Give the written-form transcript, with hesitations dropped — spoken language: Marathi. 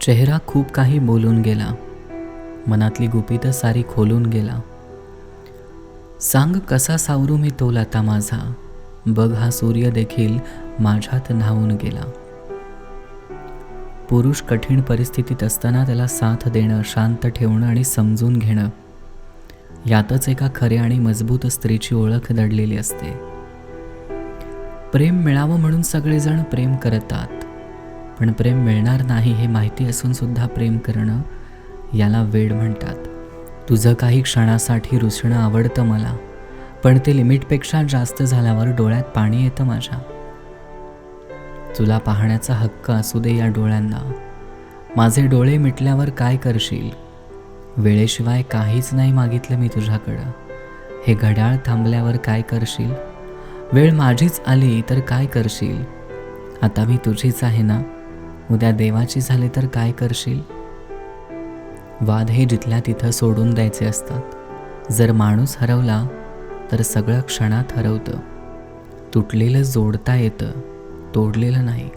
चेहरा खूप काही बोलून गेला, मनातली गुपितं सारी खोलून गेला. सांग कसा सावरू मी तोल आता माझा, बघ हा सूर्य देखील माझ्यात न्हावून गेला. पुरुष कठीण परिस्थितीत असताना त्याला साथ देणं, शांत ठेवणं आणि समजून घेणं, यातच एका खऱ्या आणि मजबूत स्त्रीची ओळख दडलेली असते. प्रेम मिळावं म्हणून सगळेजण प्रेम करतात, पण प्रेम मिळणार नाही हे माहिती असून सुद्धा प्रेम करणं, याला वेड म्हणतात. तुझं काही क्षणासाठी रुसणं आवडतं मला, पण ते लिमिटपेक्षा जास्त झाल्यावर डोळ्यात पाणी येतं माझ्या. तुला पाहण्याचा हक्क असू दे या डोळ्यांना, माझे डोळे मिटल्यावर काय करशील? वेळेशिवाय काहीच नाही मागितलं मी तुझ्याकडं, हे घड्याळ थांबल्यावर काय करशील? वेळ माझीच आली तर काय करशील? आता मी तुझीच आहे ना, उद्या देवाची झाले तर काय करशील? वाद हे जिथल्या तिथं सोडून द्यायचे असतात. जर माणूस हरवला तर सगळं क्षणात हरवतं. तुटलेलं जोडता येतं, तोडलेलं नाही.